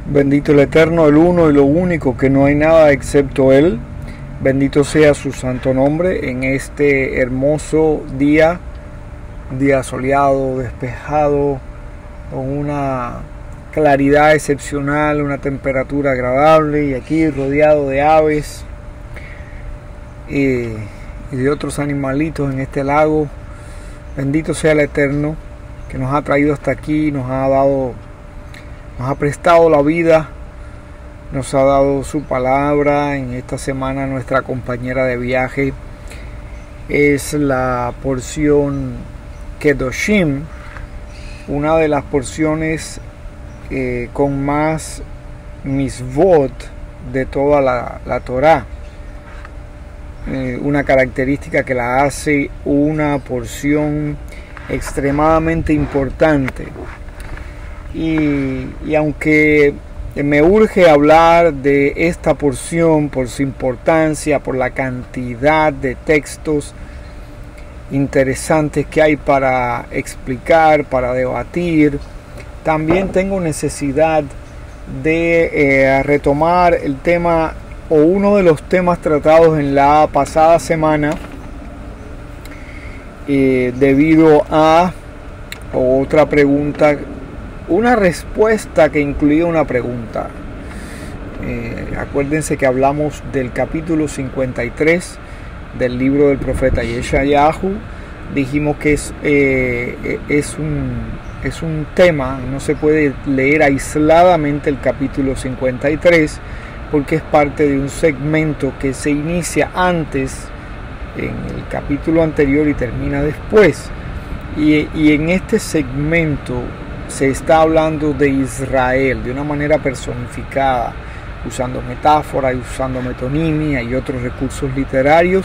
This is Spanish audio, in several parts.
Bendito el Eterno, el uno y lo único, que no hay nada excepto Él. Bendito sea su santo nombre en este hermoso día soleado, despejado, con una claridad excepcional, una temperatura agradable, y aquí rodeado de aves y de otros animalitos en este lago. Bendito sea el Eterno, que nos ha traído hasta aquí, nos ha prestado la vida, nos ha dado su palabra. En esta semana nuestra compañera de viaje es la porción Kedoshim, una de las porciones con más misvot de toda la Torá, una característica que la hace una porción extremadamente importante. Y aunque me urge hablar de esta porción por su importancia, por la cantidad de textos interesantes que hay para explicar, para debatir, también tengo necesidad de retomar el tema o uno de los temas tratados en la pasada semana, debido a otra pregunta, una respuesta que incluía una pregunta. Acuérdense que hablamos del capítulo 53 del libro del profeta Yeshayahu. Dijimos que es un tema, no se puede leer aisladamente el capítulo 53, porque es parte de un segmento que se inicia antes en el capítulo anterior y termina después. Y en este segmento se está hablando de Israel de una manera personificada, usando metáfora y usando metonimia y otros recursos literarios,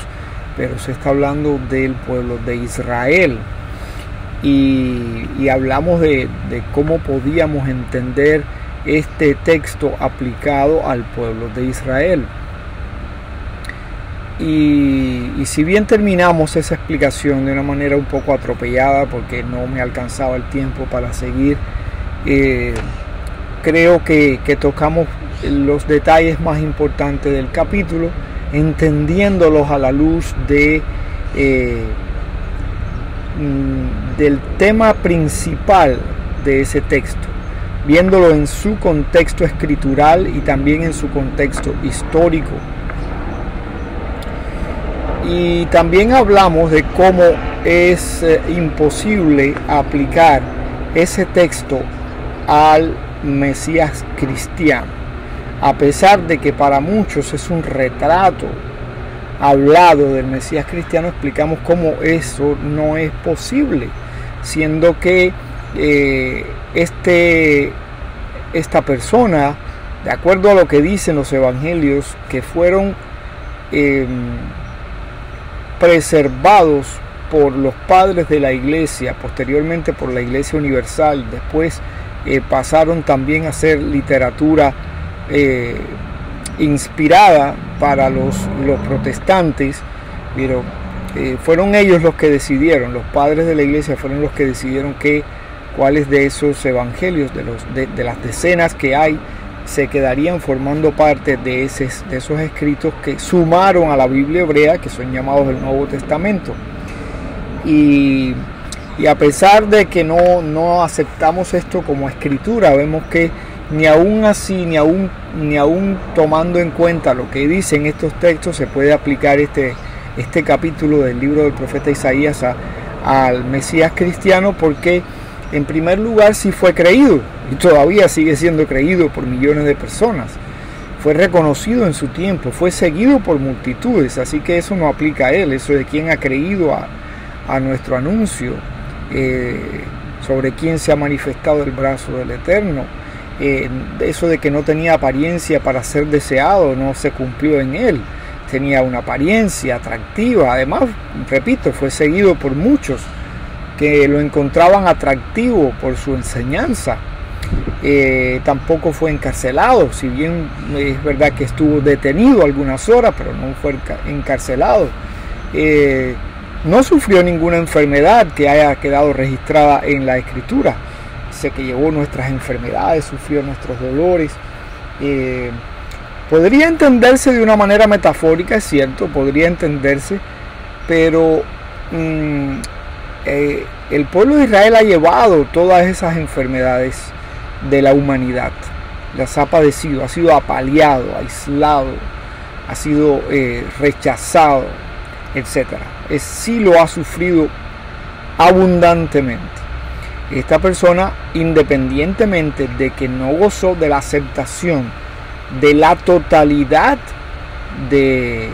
pero se está hablando del pueblo de Israel. Y hablamos de cómo podíamos entender este texto aplicado al pueblo de Israel. Y si bien terminamos esa explicación de una manera un poco atropellada, porque no me alcanzaba el tiempo para seguir, creo que tocamos los detalles más importantes del capítulo, entendiéndolos a la luz del tema principal de ese texto, viéndolo en su contexto escritural y también en su contexto histórico. Y también hablamos de cómo es imposible aplicar ese texto al Mesías cristiano, a pesar de que para muchos es un retrato hablado del Mesías cristiano. Explicamos cómo eso no es posible, siendo que esta persona, de acuerdo a lo que dicen los evangelios, que fueron preservados por los padres de la iglesia, posteriormente por la iglesia universal, después pasaron también a ser literatura inspirada para los protestantes, pero fueron ellos los que decidieron, los padres de la iglesia fueron los que decidieron cuáles de esos evangelios, de las decenas que hay, se quedarían formando parte de esos escritos que sumaron a la Biblia hebrea, que son llamados el Nuevo Testamento. Y a pesar de que no aceptamos esto como escritura, vemos que ni aún así, ni aún tomando en cuenta lo que dicen estos textos, se puede aplicar este capítulo del libro del profeta Isaías al Mesías cristiano, porque en primer lugar sí fue creído y todavía sigue siendo creído por millones de personas. Fue reconocido en su tiempo, fue seguido por multitudes, así que eso no aplica a él. Eso de quién ha creído a nuestro anuncio, sobre quién se ha manifestado el brazo del Eterno. Eso de que no tenía apariencia para ser deseado, no se cumplió en él. Tenía una apariencia atractiva, además, repito, fue seguido por muchos que lo encontraban atractivo por su enseñanza. Tampoco fue encarcelado, si bien es verdad que estuvo detenido algunas horas, pero no fue encarcelado. No sufrió ninguna enfermedad que haya quedado registrada en la escritura. dice que llevó nuestras enfermedades, sufrió nuestros dolores. Podría entenderse de una manera metafórica, es cierto, podría entenderse, pero el pueblo de Israel ha llevado todas esas enfermedades de la humanidad, las ha padecido, ha sido apaleado, aislado, ha sido rechazado, etc. Sí lo ha sufrido abundantemente. Esta persona, independientemente de que no gozó de la aceptación de la totalidad del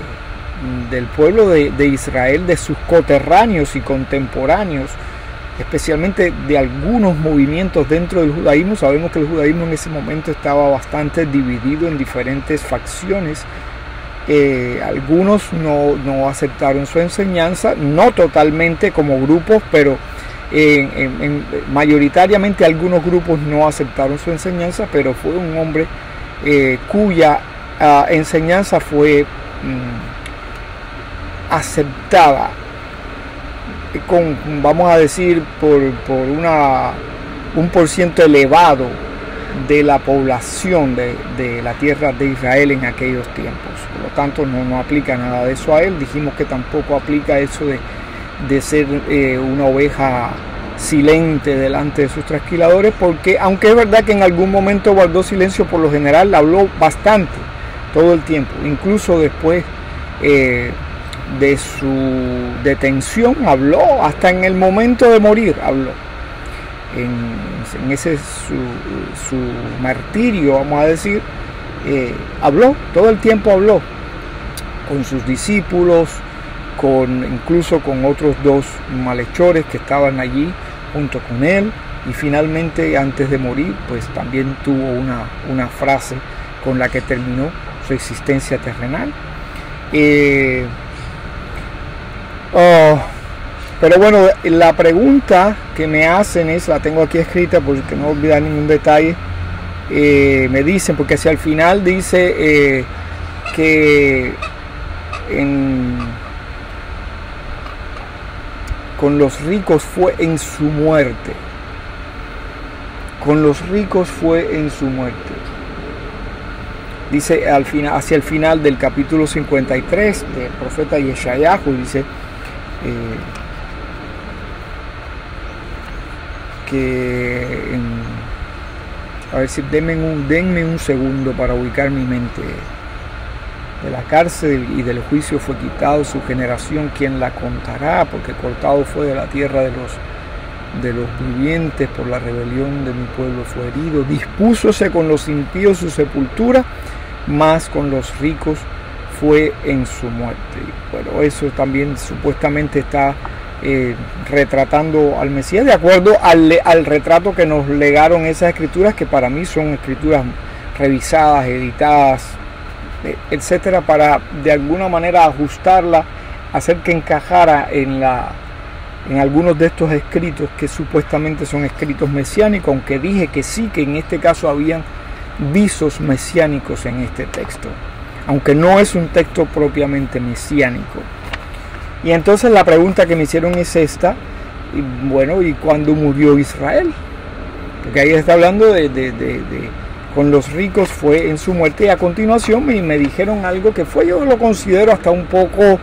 pueblo de Israel, de sus coterráneos y contemporáneos, especialmente de algunos movimientos dentro del judaísmo. Sabemos que el judaísmo en ese momento estaba bastante dividido en diferentes facciones. Algunos no aceptaron su enseñanza, no totalmente como grupos, pero mayoritariamente algunos grupos no aceptaron su enseñanza, pero fue un hombre cuya enseñanza fue aceptada con, vamos a decir, por un porciento elevado de la población de la tierra de Israel en aquellos tiempos. Por lo tanto, no aplica nada de eso a él. Dijimos que tampoco aplica eso de ser una oveja silente delante de sus trasquiladores, porque aunque es verdad que en algún momento guardó silencio, por lo general habló bastante todo el tiempo, incluso después de su detención habló, hasta en el momento de morir habló. En ese su martirio, vamos a decir, habló, todo el tiempo habló con sus discípulos, incluso con otros dos malhechores que estaban allí junto con él, y finalmente antes de morir pues también tuvo una frase con la que terminó su existencia terrenal. Pero bueno, la pregunta que me hacen la tengo aquí escrita porque no olvidar ningún detalle. Me dicen, porque hacia el final dice que con los ricos fue en su muerte. Con los ricos fue en su muerte. Dice hacia el final del capítulo 53 del profeta Yeshayahu, dice a ver si denme un segundo para ubicar mi mente. De la cárcel y del juicio fue quitado su generación, ¿quién la contará? Porque cortado fue de la tierra de los vivientes, por la rebelión de mi pueblo fue herido. Dispúsose con los impíos su sepultura, mas con los ricos fue en su muerte. Bueno, eso también supuestamente está retratando al Mesías, de acuerdo al retrato que nos legaron esas escrituras, que para mí son escrituras revisadas, editadas, etcétera, para de alguna manera ajustarla, hacer que encajara en algunos de estos escritos que supuestamente son escritos mesiánicos, aunque dije que sí, que en este caso habían visos mesiánicos en este texto, aunque no es un texto propiamente mesiánico. Y entonces la pregunta que me hicieron es esta: bueno, ¿y cuándo murió Israel? Porque ahí está hablando de con los ricos fue en su muerte, y a continuación me dijeron algo que yo lo considero hasta un poco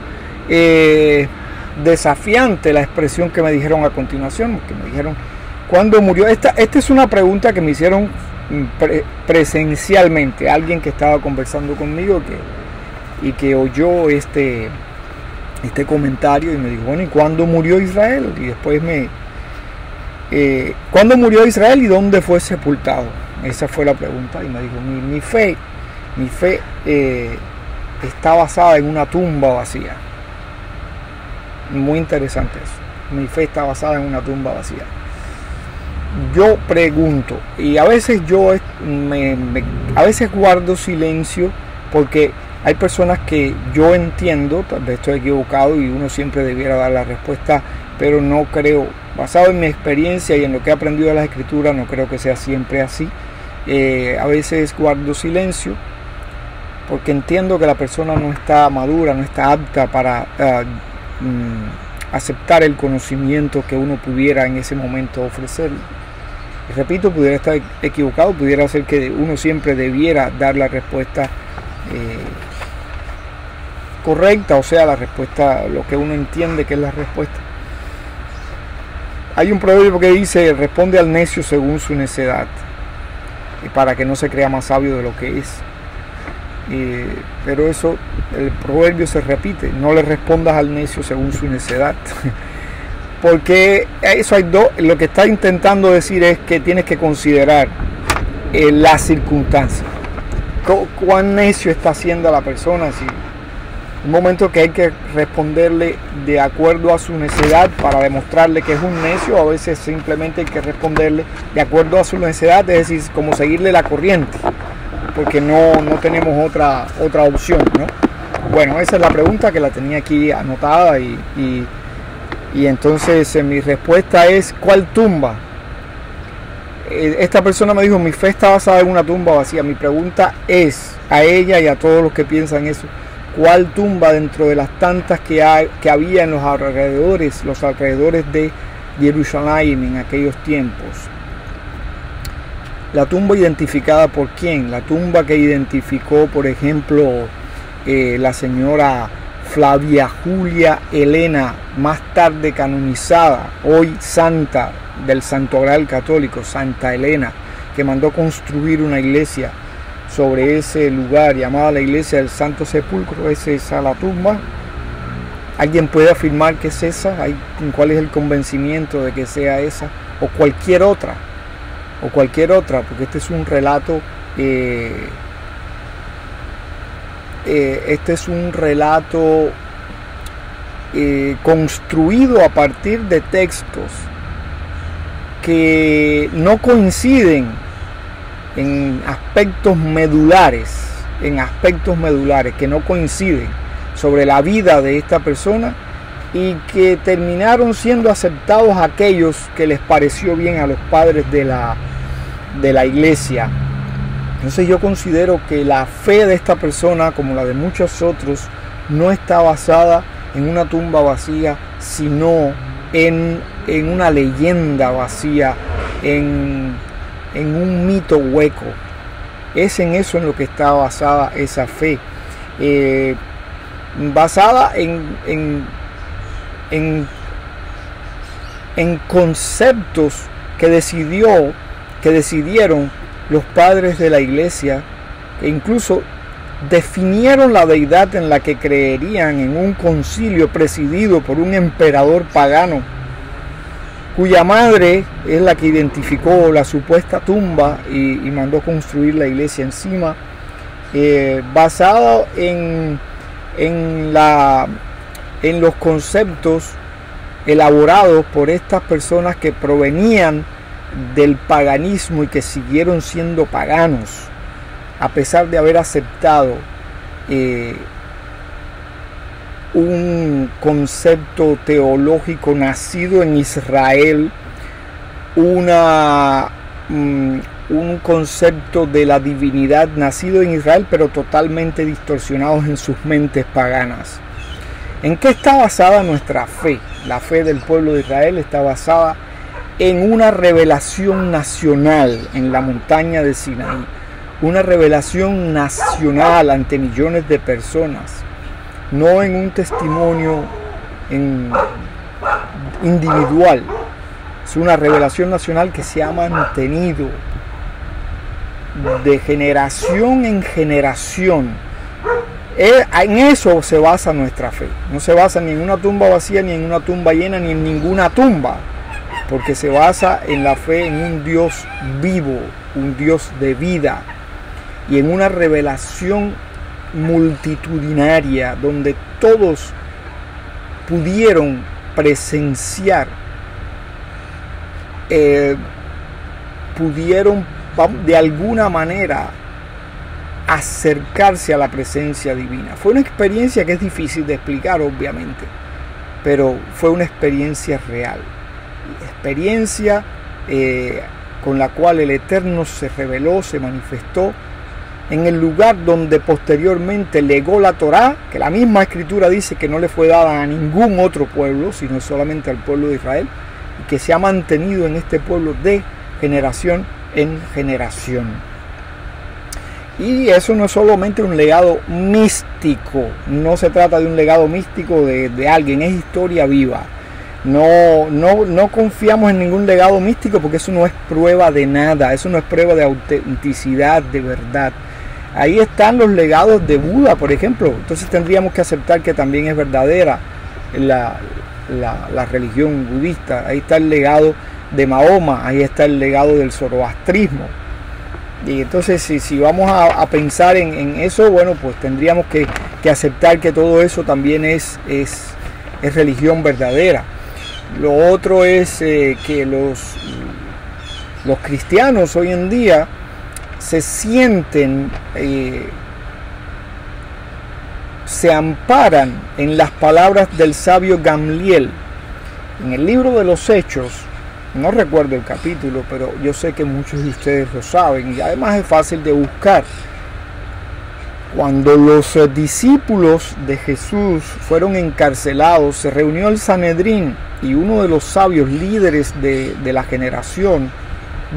desafiante, la expresión que me dijeron a continuación, que me dijeron ¿cuándo murió? Esta es una pregunta que me hicieron presencialmente, alguien que estaba conversando conmigo y que oyó este comentario y me dijo, bueno, ¿y cuándo murió Israel? Y después ¿cuándo murió Israel y dónde fue sepultado? Esa fue la pregunta, y me dijo, mi fe está basada en una tumba vacía. Muy interesante eso. Mi fe está basada en una tumba vacía. Yo pregunto, y a veces a veces guardo silencio, porque hay personas que yo entiendo, tal vez estoy equivocado y uno siempre debiera dar la respuesta, pero no creo, basado en mi experiencia y en lo que he aprendido de las escrituras, no creo que sea siempre así. A veces guardo silencio porque entiendo que la persona no está madura, no está apta para aceptar el conocimiento que uno pudiera en ese momento ofrecerle. Repito, pudiera estar equivocado, pudiera ser que uno siempre debiera dar la respuesta correcta, o sea, la respuesta, lo que uno entiende que es la respuesta. Hay un proverbio que dice: responde al necio según su necedad, para que no se crea más sabio de lo que es. Pero eso, el proverbio se repite: no le respondas al necio según su necedad. Porque eso hay dos, lo que está intentando decir es que tienes que considerar las circunstancias. Cuán necio está siendo la persona. Si un momento que hay que responderle de acuerdo a su necedad para demostrarle que es un necio, a veces simplemente hay que responderle de acuerdo a su necedad, es decir, como seguirle la corriente, porque no tenemos otra opción, ¿no? Bueno, esa es la pregunta que la tenía aquí anotada y entonces mi respuesta es: ¿cuál tumba? Esta persona me dijo: mi fe está basada en una tumba vacía. Mi pregunta es a ella y a todos los que piensan eso: ¿cuál tumba dentro de las tantas que había en los alrededores de Jerusalén en aquellos tiempos? La tumba identificada por quién? La tumba que identificó, por ejemplo, la señora Flavia Julia Elena, más tarde canonizada, hoy santa del Santo Graal Católico, Santa Elena, que mandó construir una iglesia sobre ese lugar llamada la iglesia del Santo Sepulcro. ¿Es esa la tumba? ¿Alguien puede afirmar que es esa? ¿Cuál es el convencimiento de que sea esa? O cualquier otra, porque este es un relato construido a partir de textos que no coinciden en aspectos medulares, que no coinciden sobre la vida de esta persona, y que terminaron siendo aceptados aquellos que les pareció bien a los padres de la iglesia. Entonces yo considero que la fe de esta persona, como la de muchos otros, no está basada en una tumba vacía, sino en una leyenda vacía, en un mito hueco. Es en eso en lo que está basada esa fe, basada en conceptos que decidieron los padres de la iglesia, que incluso definieron la deidad en la que creerían en un concilio presidido por un emperador pagano, cuya madre es la que identificó la supuesta tumba y mandó construir la iglesia encima, basado en los conceptos elaborados por estas personas que provenían del paganismo y que siguieron siendo paganos a pesar de haber aceptado un concepto teológico nacido en Israel, un concepto de la divinidad nacido en Israel, pero totalmente distorsionados en sus mentes paganas. ¿En qué está basada nuestra fe? La fe del pueblo de Israel está basada en una revelación nacional en la montaña de Sinaí, una revelación nacional ante millones de personas, no en un testimonio individual. Es una revelación nacional que se ha mantenido de generación en generación. En eso se basa nuestra fe. No se basa ni en una tumba vacía, ni en una tumba llena, ni en ninguna tumba, porque se basa en la fe en un Dios vivo, un Dios de vida, y en una revelación multitudinaria donde todos pudieron presenciar, pudieron de alguna manera acercarse a la presencia divina. Fue una experiencia que es difícil de explicar, obviamente, pero fue una experiencia real, experiencia con la cual el Eterno se reveló, se manifestó en el lugar donde posteriormente legó la Torá, que la misma escritura dice que no le fue dada a ningún otro pueblo, sino solamente al pueblo de Israel, y que se ha mantenido en este pueblo de generación en generación. Y eso no es solamente un legado místico, no se trata de un legado místico de alguien, es historia viva. No confiamos en ningún legado místico porque eso no es prueba de nada, eso no es prueba de autenticidad, de verdad. Ahí están los legados de Buda, por ejemplo, entonces tendríamos que aceptar que también es verdadera la religión budista. Ahí está el legado de Mahoma, ahí está el legado del zoroastrismo. Y entonces si vamos a pensar en eso, bueno, pues tendríamos que aceptar que todo eso también es religión verdadera. Lo otro es que los cristianos hoy en día se sienten, se amparan en las palabras del sabio Gamliel. En el libro de los Hechos, no recuerdo el capítulo, pero yo sé que muchos de ustedes lo saben y además es fácil de buscar. Cuando los discípulos de Jesús fueron encarcelados, se reunió el Sanedrín y uno de los sabios líderes de la generación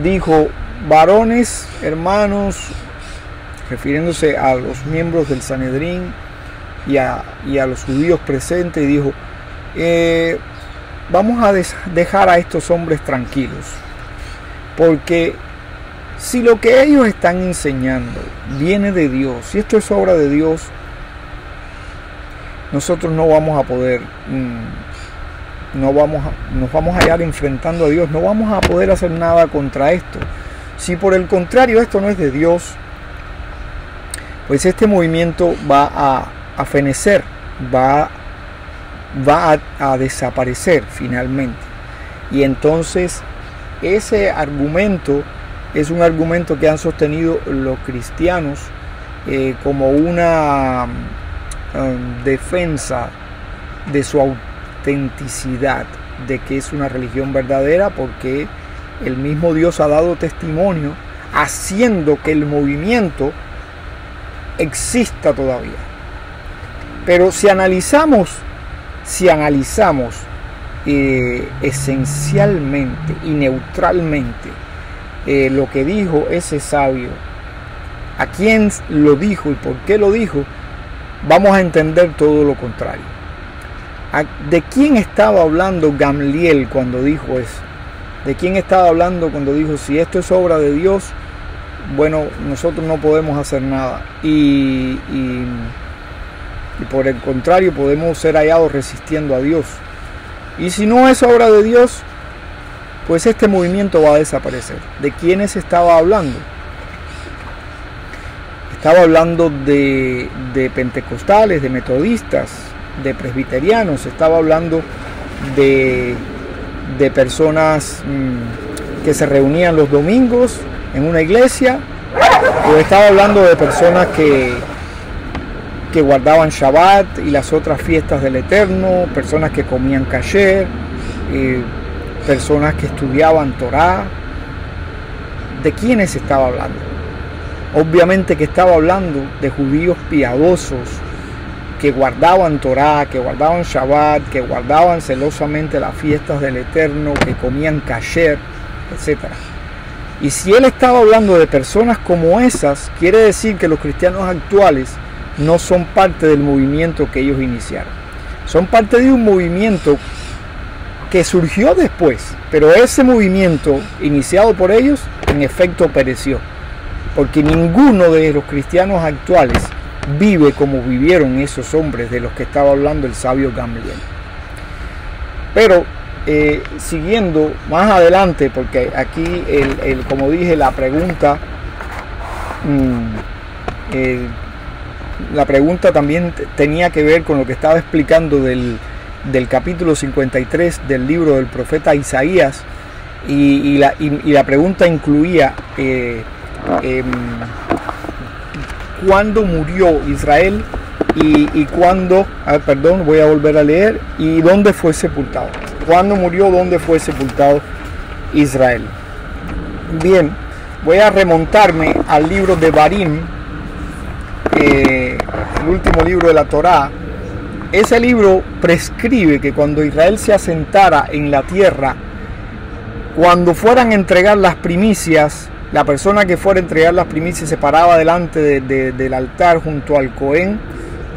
dijo: varones, hermanos, refiriéndose a los miembros del Sanedrín y a los judíos presentes, dijo: vamos a dejar a estos hombres tranquilos, porque si lo que ellos están enseñando viene de Dios, si esto es obra de Dios, nosotros no vamos a poder, nos vamos a hallar enfrentando a Dios, no vamos a poder hacer nada contra esto. Si por el contrario esto no es de Dios, pues este movimiento va a fenecer, va a desaparecer finalmente. Y entonces ese argumento es un argumento que han sostenido los cristianos como una defensa de su autenticidad, de que es una religión verdadera, porque el mismo Dios ha dado testimonio haciendo que el movimiento exista todavía. Pero si analizamos esencialmente y neutralmente lo que dijo ese sabio, a quién lo dijo y por qué lo dijo, vamos a entender todo lo contrario. ¿De quién estaba hablando Gamliel cuando dijo eso? ¿De quién estaba hablando cuando dijo: si esto es obra de Dios, bueno, nosotros no podemos hacer nada? Y por el contrario, podemos ser hallados resistiendo a Dios. Y si no es obra de Dios, pues este movimiento va a desaparecer. ¿De quiénes estaba hablando? Estaba hablando de pentecostales, de metodistas, de presbiterianos, estaba hablando de personas que se reunían los domingos en una iglesia, o estaba hablando de personas que guardaban Shabbat y las otras fiestas del Eterno, personas que comían kasher, personas que estudiaban Torah. ¿De quiénes estaba hablando? Obviamente que estaba hablando de judíos piadosos que guardaban Torah, que guardaban Shabbat, que guardaban celosamente las fiestas del Eterno, que comían kasher, etc. Y si él estaba hablando de personas como esas, quiere decir que los cristianos actuales no son parte del movimiento que ellos iniciaron. Son parte de un movimiento que surgió después, pero ese movimiento iniciado por ellos en efecto pereció, porque ninguno de los cristianos actuales vive como vivieron esos hombres de los que estaba hablando el sabio Gamliel. Pero siguiendo más adelante, porque aquí como dije, la pregunta también tenía que ver con lo que estaba explicando del capítulo 53 del libro del profeta Isaías, y la pregunta incluía cuándo murió Israel y cuándo, voy a volver a leer, y dónde fue sepultado. ¿Cuándo murió? ¿Dónde fue sepultado Israel? Bien, voy a remontarme al libro de Barim, el último libro de la Torá. Ese libro prescribe que cuando Israel se asentara en la tierra, cuando fueran a entregar las primicias, la persona que fuera a entregar las primicias se paraba delante del altar junto al Cohen,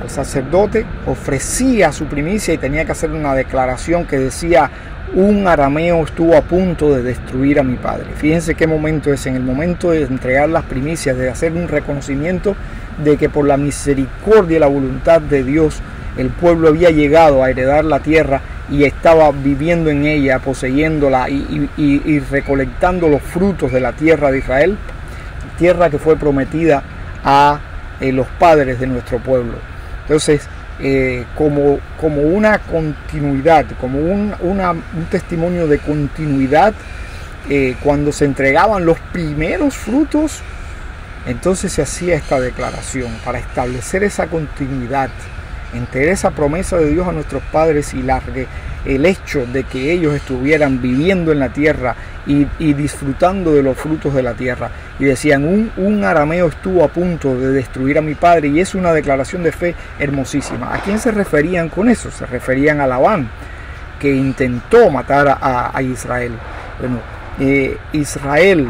al sacerdote, ofrecía su primicia y tenía que hacer una declaración que decía: un arameo estuvo a punto de destruir a mi padre. Fíjense qué momento es, en el momento de entregar las primicias, de hacer un reconocimiento de que por la misericordia y la voluntad de Dios el pueblo había llegado a heredar la tierra y estaba viviendo en ella, poseyéndola y recolectando los frutos de la tierra de Israel, tierra que fue prometida a los padres de nuestro pueblo. Entonces, como una continuidad, como un testimonio de continuidad, cuando se entregaban los primeros frutos, entonces se hacía esta declaración para establecer esa continuidad entre esa promesa de Dios a nuestros padres y el hecho de que ellos estuvieran viviendo en la tierra y disfrutando de los frutos de la tierra. Y decían: un arameo estuvo a punto de destruir a mi padre. Y es una declaración de fe hermosísima. ¿A quién se referían con eso? Se referían a Labán, que intentó matar a Israel. Bueno, Israel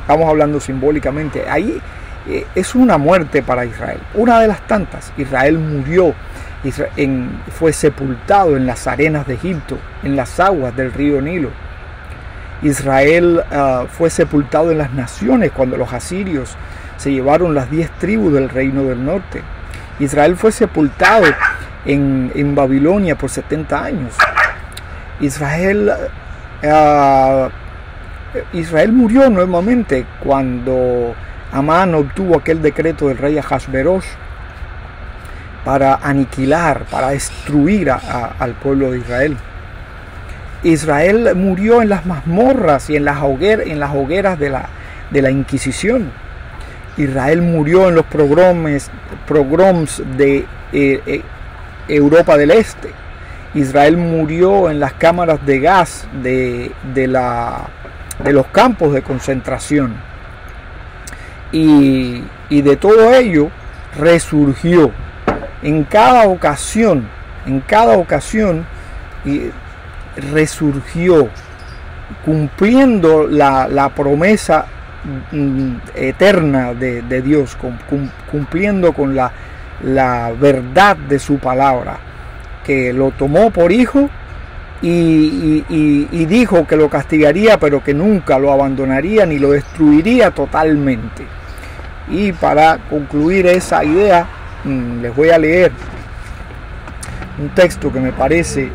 estamos hablando simbólicamente, ahí es una muerte para Israel, una de las tantas. Israel murió, fue sepultado en las arenas de Egipto, en las aguas del río Nilo. Israel fue sepultado en las naciones cuando los asirios se llevaron las 10 tribus del reino del norte. Israel fue sepultado en Babilonia por 70 años. Israel murió nuevamente cuando Amán obtuvo aquel decreto del rey Ahasverosh para aniquilar, para destruir al pueblo de Israel. Israel murió en las mazmorras y en las hogueras de la Inquisición. Israel murió en los pogroms de Europa del Este. Israel murió en las cámaras de gas de los campos de concentración. Y de todo ello resurgió en cada ocasión, resurgió cumpliendo la promesa eterna de Dios, cumpliendo con la verdad de su palabra, que lo tomó por hijo y dijo que lo castigaría, pero que nunca lo abandonaría ni lo destruiría totalmente. Y para concluir esa idea, les voy a leer un texto que me parece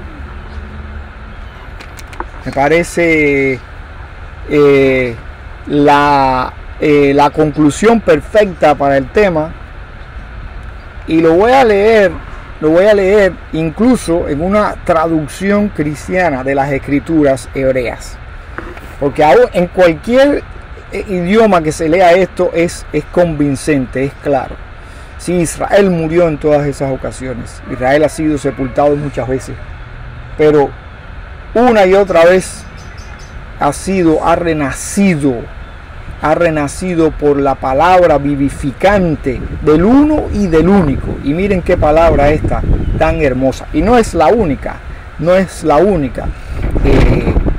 la conclusión perfecta para el tema, y lo voy a leer incluso en una traducción cristiana de las escrituras hebreas, porque aún en cualquier idioma que se lea esto es convincente, es claro. Sí, Israel murió en todas esas ocasiones, Israel ha sido sepultado muchas veces, pero una y otra vez ha renacido por la palabra vivificante del uno y del único. Y miren qué palabra esta tan hermosa. Y no es la única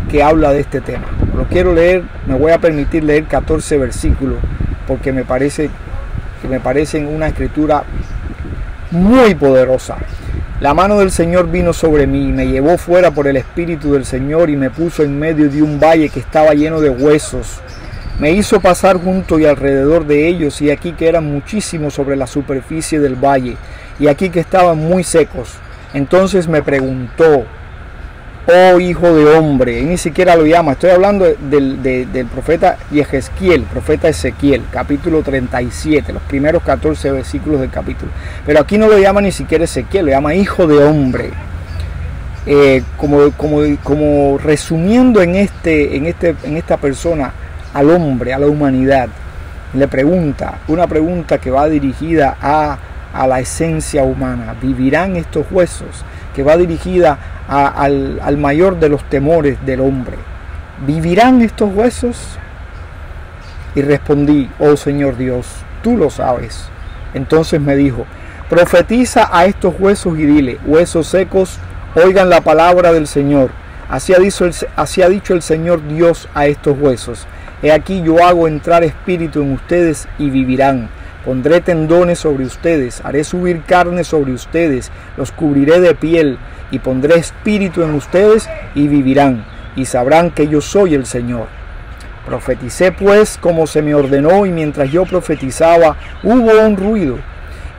que habla de este tema. Lo quiero leer, me voy a permitir leer 14 versículos porque me parecen una escritura muy poderosa. La mano del Señor vino sobre mí y me llevó fuera por el Espíritu del Señor y me puso en medio de un valle que estaba lleno de huesos. Me hizo pasar junto y alrededor de ellos, y aquí que eran muchísimos sobre la superficie del valle, y aquí que estaban muy secos. Entonces me preguntó: oh hijo de hombre, y ni siquiera lo llama, estoy hablando del profeta Yehezquiel, profeta Ezequiel, capítulo 37, los primeros 14 versículos del capítulo. Pero aquí no lo llama ni siquiera Ezequiel, lo llama hijo de hombre. Como resumiendo en esta persona al hombre, a la humanidad, le pregunta, una pregunta que va dirigida a la esencia humana: ¿vivirán estos huesos? Que va dirigida al mayor de los temores del hombre: ¿vivirán estos huesos? Y respondí: oh Señor Dios, tú lo sabes. Entonces me dijo: profetiza a estos huesos y dile: huesos secos, oigan la palabra del Señor. Así ha dicho el Señor Dios a estos huesos. He aquí yo hago entrar espíritu en ustedes y vivirán. Pondré tendones sobre ustedes, haré subir carne sobre ustedes, los cubriré de piel y pondré espíritu en ustedes y vivirán, y sabrán que yo soy el Señor. Profeticé pues como se me ordenó, y mientras yo profetizaba hubo un ruido,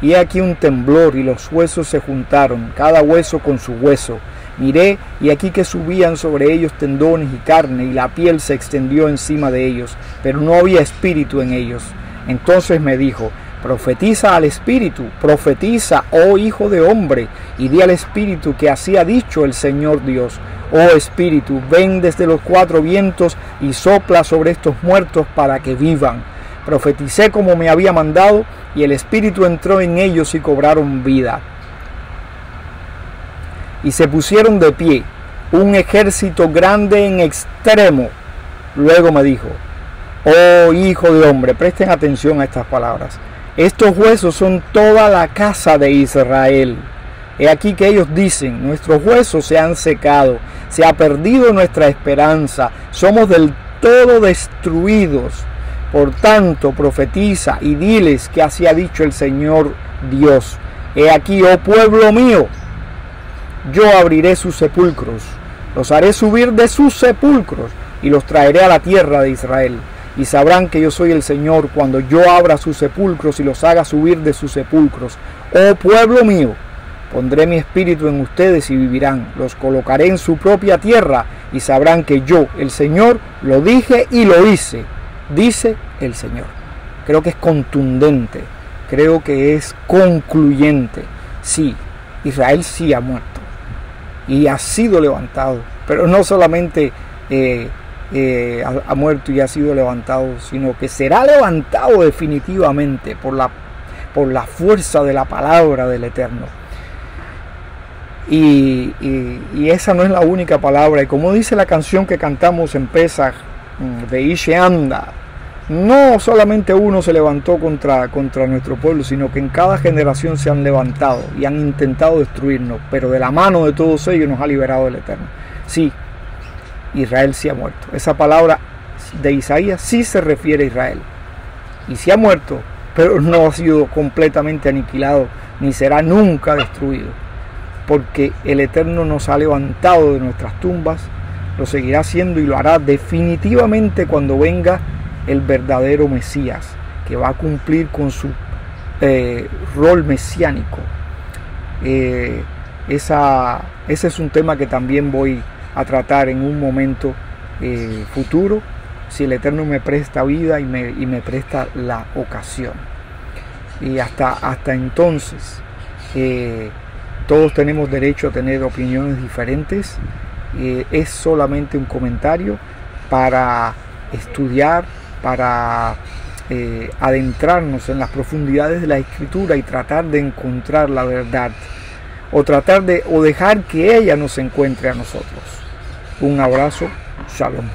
y aquí un temblor, y los huesos se juntaron, cada hueso con su hueso. Miré, y aquí que subían sobre ellos tendones y carne, y la piel se extendió encima de ellos, pero no había espíritu en ellos. Entonces me dijo: profetiza al espíritu, profetiza, oh hijo de hombre, y di al espíritu que así ha dicho el Señor Dios. Oh espíritu, ven desde los cuatro vientos y sopla sobre estos muertos para que vivan. Profeticé como me había mandado, y el espíritu entró en ellos y cobraron vida. Y se pusieron de pie, un ejército grande en extremo. Luego me dijo: oh hijo de hombre, presten atención a estas palabras. Estos huesos son toda la casa de Israel. He aquí que ellos dicen: nuestros huesos se han secado, se ha perdido nuestra esperanza, somos del todo destruidos. Por tanto, profetiza y diles que así ha dicho el Señor Dios. He aquí, oh pueblo mío, yo abriré sus sepulcros, los haré subir de sus sepulcros y los traeré a la tierra de Israel. Y sabrán que yo soy el Señor cuando yo abra sus sepulcros y los haga subir de sus sepulcros. Oh pueblo mío, pondré mi espíritu en ustedes y vivirán. Los colocaré en su propia tierra y sabrán que yo, el Señor, lo dije y lo hice, dice el Señor. Creo que es contundente, creo que es concluyente. Sí, Israel sí ha muerto y ha sido levantado, pero no solamente ha muerto y ha sido levantado, sino que será levantado definitivamente por la fuerza de la palabra del Eterno. Y esa no es la única palabra, y como dice la canción que cantamos en Pesaj de Isheanda, no solamente uno se levantó contra nuestro pueblo, sino que en cada generación se han levantado y han intentado destruirnos, pero de la mano de todos ellos nos ha liberado el Eterno. Sí, Israel sí ha muerto. Esa palabra de Isaías sí se refiere a Israel. Y sí ha muerto, pero no ha sido completamente aniquilado, ni será nunca destruido. Porque el Eterno nos ha levantado de nuestras tumbas, lo seguirá haciendo y lo hará definitivamente cuando venga el verdadero Mesías, que va a cumplir con su rol mesiánico. Ese es un tema que también voy a tratar en un momento futuro, si el Eterno me presta vida y me presta la ocasión. Y hasta entonces todos tenemos derecho a tener opiniones diferentes. Es solamente un comentario para estudiar, para adentrarnos en las profundidades de la Escritura y tratar de encontrar la verdad, o dejar que ella nos encuentre a nosotros. Un abrazo, shalom.